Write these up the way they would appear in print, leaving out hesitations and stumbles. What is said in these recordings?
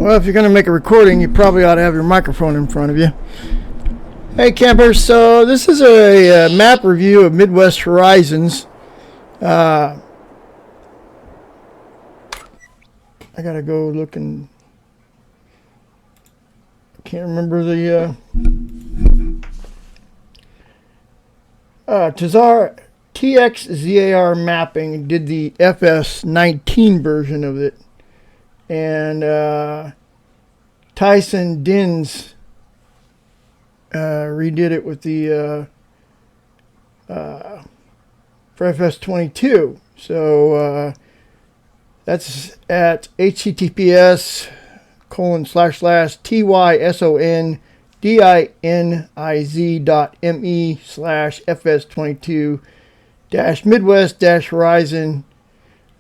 Well, if you're going to make a recording, you probably ought to have your microphone in front of you. Hey campers, so this is a map review of Midwest Horizons. I gotta go look and can't remember the TXZAR mapping did the FS22 version of it, and Tyson Dins redid it with the for FS22. So that's at https://tysoniz.me/fs22-midwest-horizon.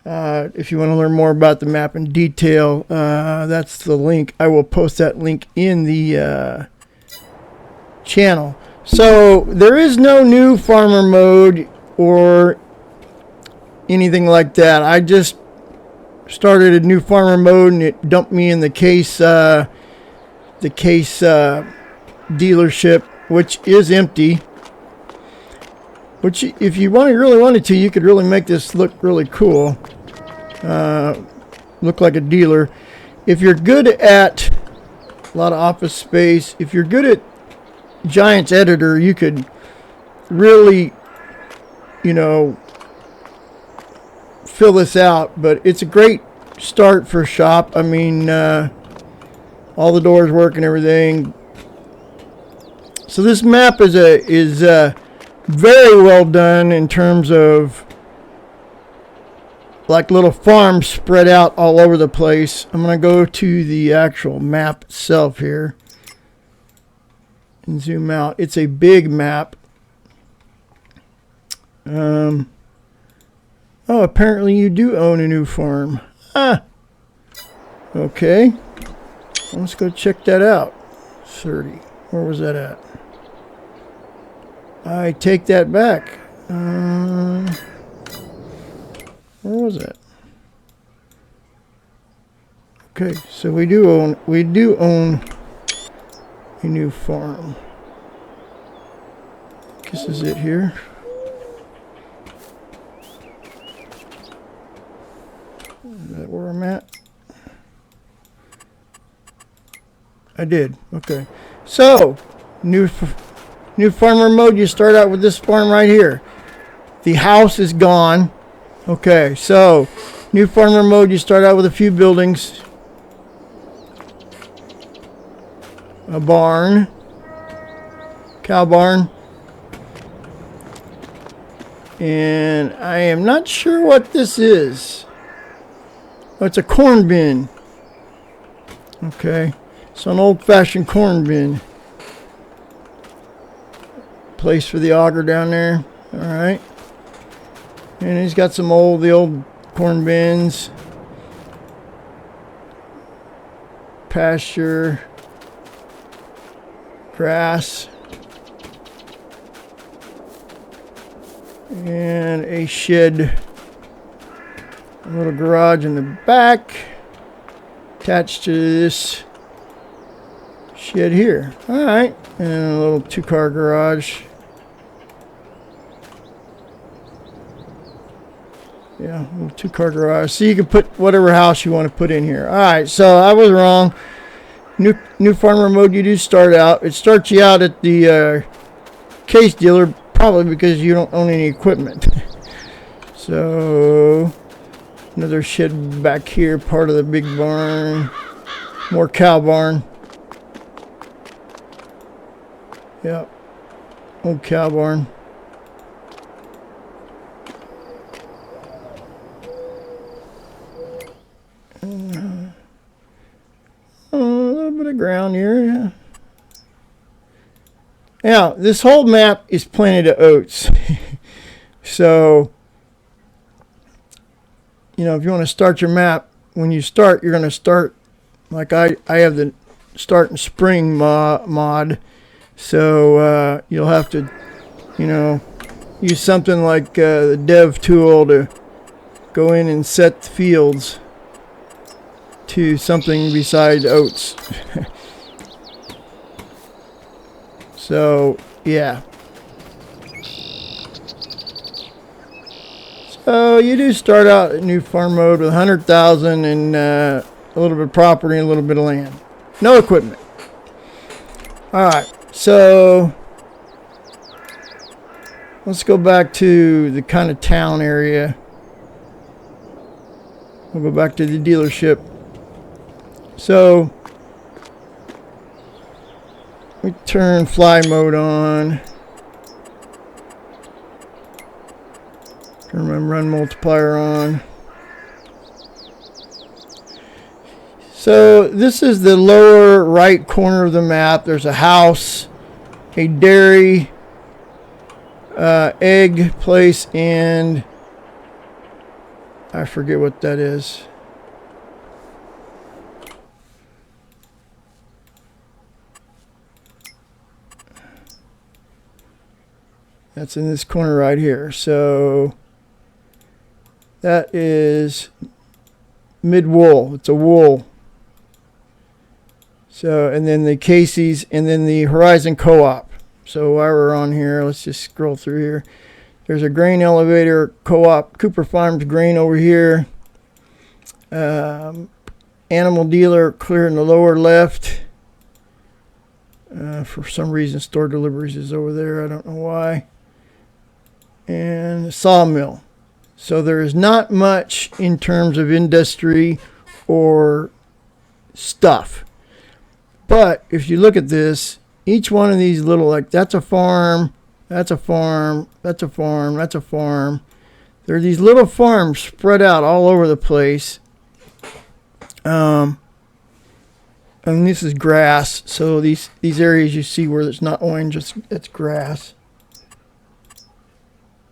If you want to learn more about the map in detail, that's the link. I will post that link in the channel. So there is no new farmer mode or anything like that. I just started a new farmer mode and it dumped me in the case dealership, which is empty. Which, if you really wanted to, you could really make this look really cool. Look like a dealer. If you're good at a lot of office space, if you're good at Giants Editor, you could really, fill this out. But it's a great start for a shop. I mean, all the doors work and everything. So this map is very well done in terms of like little farms spread out all over the place. I'm going to go to the actual map itself here and zoom out. It's a big map. Oh, apparently you do own a new farm. Okay. Let's go check that out. 30. Where was that at? I take that back. Where was that? Okay, so we do own a new farm. This is it here. Is that where I'm at? I did. Okay. So, new farmer mode, you start out with this farm right here. The house is gone. Okay, so new farmer mode, you start out with a few buildings. A barn. Cow barn. And I am not sure what this is. Oh, it's a corn bin. Okay, so an old-fashioned corn bin. Place for the auger down there. All right, and he's got the old corn bins, pasture, grass, and a shed, a little garage in the back attached to this shed here. All right, and a little 2-car garage. Yeah, 2-car garage. So you can put whatever house you want to put in here. All right, so I was wrong. New farmer mode, you do start out. It starts you out at the case dealer, probably because you don't own any equipment. So another shed back here, part of the big barn. More cow barn. Yep, old cow barn. A little bit of ground here. Yeah. Now, this whole map is planted to oats. So, if you want to start your map, when you start, you're going to start, like I have the start in spring mod. So, you'll have to, use something like the dev tool to go in and set the fields to something besides oats. So, yeah. So you do start out in new farm mode with 100,000 and a little bit of property and a little bit of land. No equipment. Alright, so let's go back to the kind of town area. We'll go back to the dealership. So we turn fly mode on. Turn my run multiplier on. So this is the lower right corner of the map. There's a house, a dairy, egg place, and I forget what that is. That's in this corner right here. So that is mid-wool. It's a wool. So, and then the Casey's, and then the Horizon Co-op. So while we're on here, let's just scroll through here. There's a grain elevator co-op, Cooper Farms grain over here. Animal dealer clear in the lower left. For some reason, store deliveries is over there. I don't know why. And a sawmill. So there is not much in terms of industry or stuff. But if you look at this, each one of these little, like, that's a farm, that's a farm, that's a farm, that's a farm. There are these little farms spread out all over the place. And this is grass. So these areas you see where it's not orange, it's grass.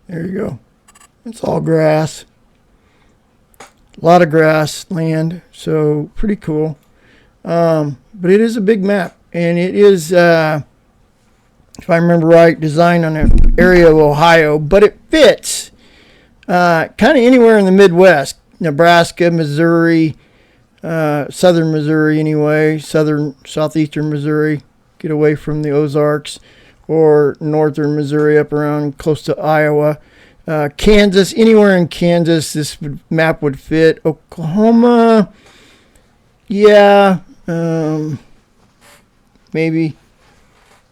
There you go. It's all grass. A lot of grass land. So pretty cool. But it is a big map, and it is, if I remember right, designed on an area of Ohio, but it fits kind of anywhere in the Midwest. Nebraska, Missouri, southern Missouri anyway, southeastern Missouri, get away from the Ozarks, or northern Missouri up around close to Iowa. Kansas, anywhere in Kansas this map would fit. Oklahoma, yeah, maybe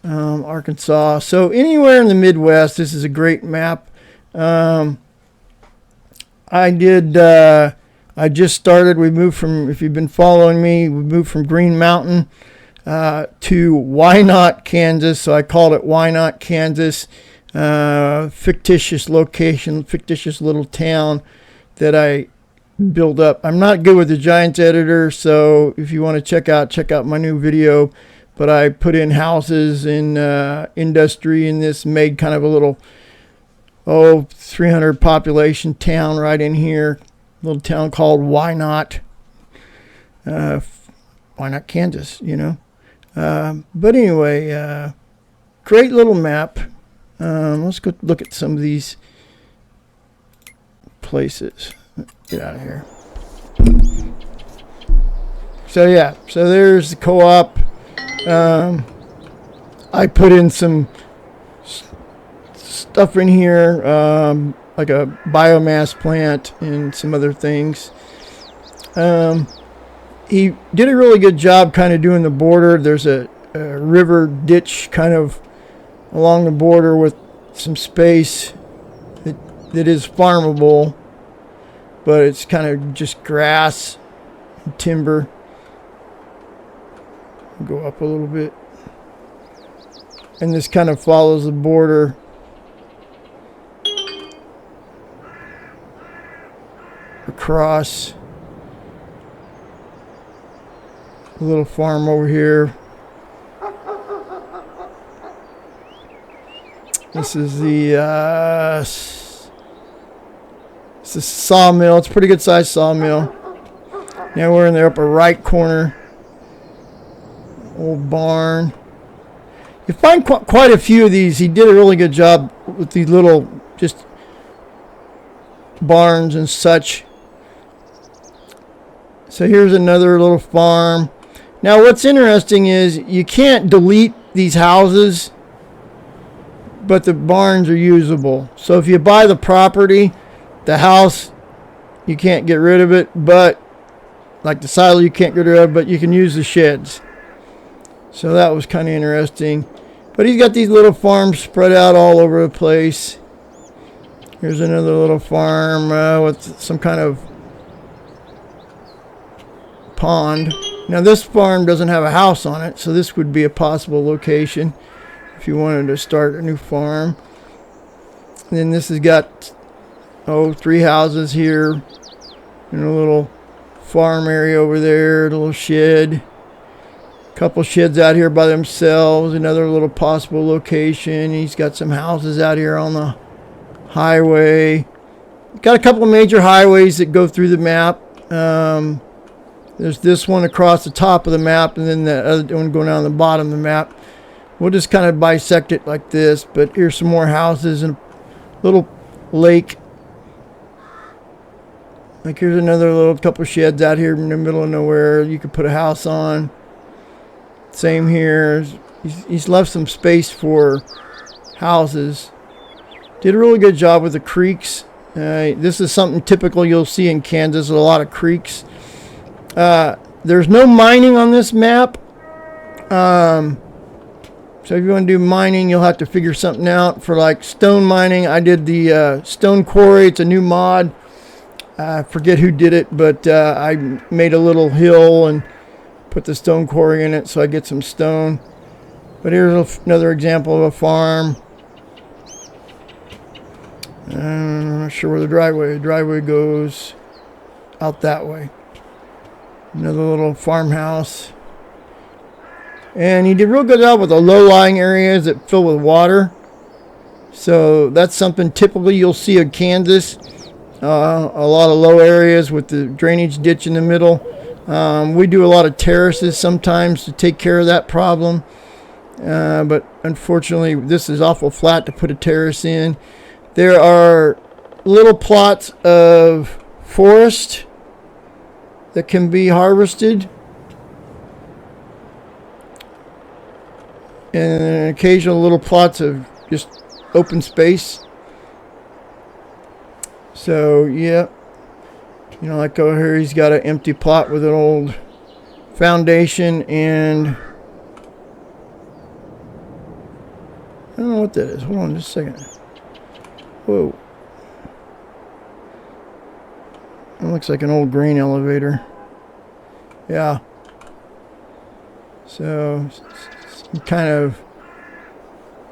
Arkansas. So anywhere in the Midwest, this is a great map. I just started. We moved from, if you've been following me, we moved from Green Mountain to Wynot, Kansas. So I called it Wynot, Kansas. Fictitious location, fictitious little town that I build up. I'm not good with the Giants editor, so if you want to check out my new video. But I put in houses and industry in this, made kind of a little 300 population town right in here. Little town called Wynot. Wynot, Kansas, you know. But anyway, great little map. Let's go look at some of these places. Get out of here. So yeah, so there's the co-op. I put in some stuff in here, like a biomass plant and some other things. He did a really good job kind of doing the border. There's a river ditch kind of along the border with some space that is farmable, but it's kind of just grass and timber. Go up a little bit, and this kind of follows the border. Across a little farm over here. This is the this is sawmill. It's a pretty good sized sawmill. Now we're in the upper right corner. Old barn. You find quite a few of these. He did a really good job with these little just barns and such. So here's another little farm. Now what's interesting is you can't delete these houses, but the barns are usable. So if you buy the property, the house, you can't get rid of it, but like the silo you can't get rid of, but you can use the sheds. So that was kind of interesting. But he's got these little farms spread out all over the place. Here's another little farm with some kind of pond. Now this farm doesn't have a house on it, so this would be a possible location if you wanted to start a new farm. And then this has got 3 houses here and a little farm area over there, a little shed, a couple sheds out here by themselves, another little possible location. He's got some houses out here on the highway. Got a couple of major highways that go through the map. There's this one across the top of the map, and then the other one going down the bottom of the map. We'll just kind of bisect it like this, but here's some more houses and a little lake. Like here's another little couple sheds out here in the middle of nowhere you could put a house on. Same here. He's left some space for houses. Did a really good job with the creeks. This is something typical you'll see in Kansas, a lot of creeks. There's no mining on this map. So if you want to do mining, you'll have to figure something out. For like stone mining, I did the stone quarry. It's a new mod. I forget who did it, but I made a little hill and put the stone quarry in it so I get some stone. But here's another example of a farm. I'm not sure where the driveway goes out that way. Another little farmhouse. And he did a real good job with the low-lying areas that fill with water. So that's something typically you'll see in Kansas. A lot of low areas with the drainage ditch in the middle. We do a lot of terraces sometimes to take care of that problem. But unfortunately, this is awful flat to put a terrace in. There are little plots of forest that can be harvested. And occasional little plots of just open space. So yeah, you know, like over here he's got an empty plot with an old foundation, and I don't know what that is. Hold on just a second. Whoa, it looks like an old grain elevator. Yeah, so some kind of,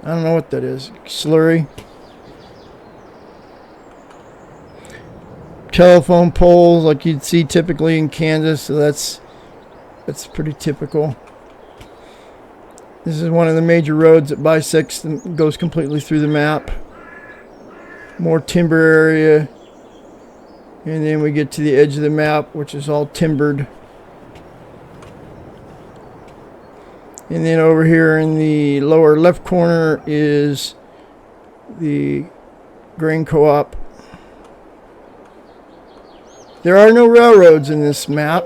I don't know what that is. Slurry. Telephone poles like you'd see typically in Kansas, so that's pretty typical. This is one of the major roads that bisects and goes completely through the map. More timber area, and then we get to the edge of the map, which is all timbered. And then over here in the lower left corner is the grain co-op. There are no railroads in this map,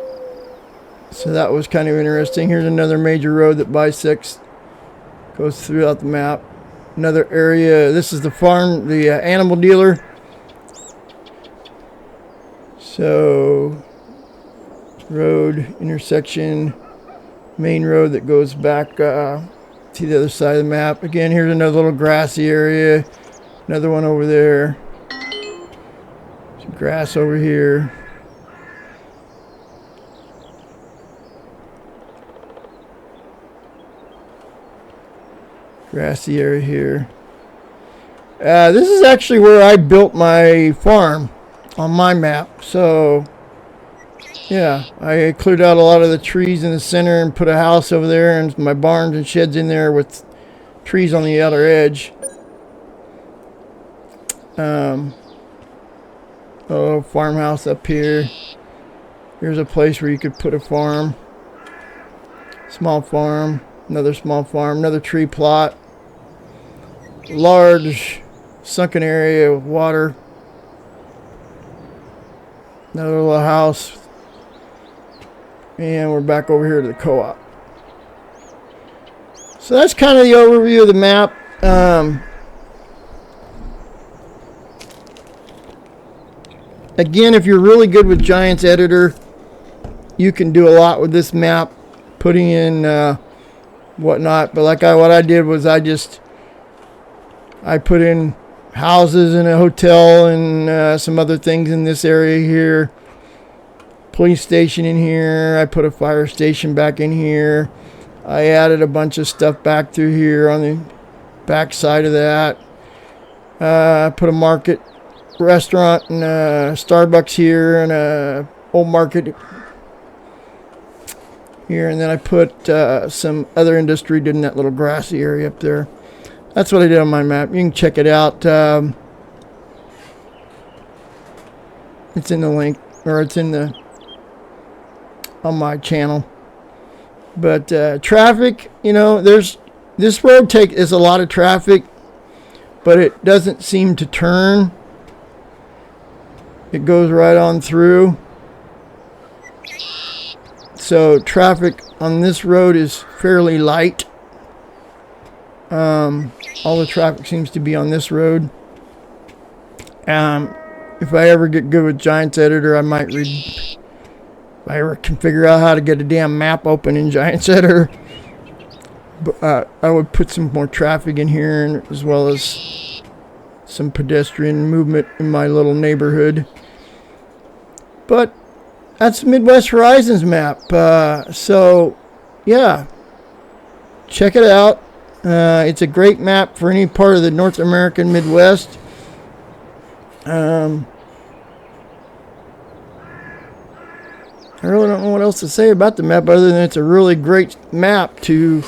so that was kind of interesting. Here's another major road that bisects, goes throughout the map. Another area, this is the farm, the animal dealer. So, road, intersection, main road that goes back to the other side of the map. Again, here's another little grassy area. Another one over there. Some grass over here. Grassy area here. This is actually where I built my farm on my map. So, yeah, I cleared out a lot of the trees in the center and put a house over there, and my barns and sheds in there with trees on the outer edge. Farmhouse up here. Here's a place where you could put a farm. Small farm. Another small farm. Another tree plot. Large sunken area with water. Another little house. And we're back over here to the co-op. So that's kind of the overview of the map. Again, if you're really good with Giants Editor, you can do a lot with this map, putting in whatnot. But what I did was I put in houses and a hotel and some other things in this area here. Police station in here. I put a fire station back in here. I added a bunch of stuff back through here on the back side of that. I put a market, restaurant, and a Starbucks here, and a old market here, and then I put some other industry in that little grassy area up there. That's what I did on my map. You can check it out. It's in the link, or it's in on my channel. But traffic, this road is a lot of traffic, but it doesn't seem to turn. It goes right on through. So traffic on this road is fairly light. All the traffic seems to be on this road. If I ever get good with Giants Editor, I might read. If I ever can figure out how to get a damn map open in Giants Editor, I would put some more traffic in here, and as well as some pedestrian movement in my little neighborhood. But that's Midwest Horizons map. So, yeah, check it out. It's a great map for any part of the North American Midwest. I really don't know what else to say about the map other than it's a really great map to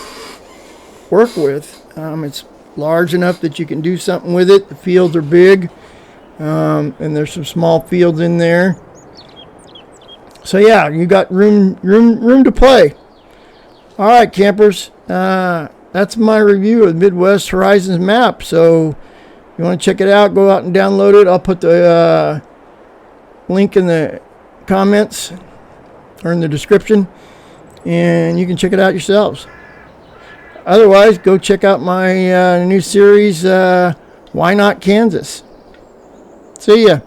work with. It's large enough that you can do something with it. The fields are big, and there's some small fields in there. So yeah, you got room to play. All right, campers. That's my review of Midwest Horizons map. So if you want to check it out, go out and download it. I'll put the link in the comments or in the description, and you can check it out yourselves. Otherwise, go check out my new series, Why Not Kansas. See ya.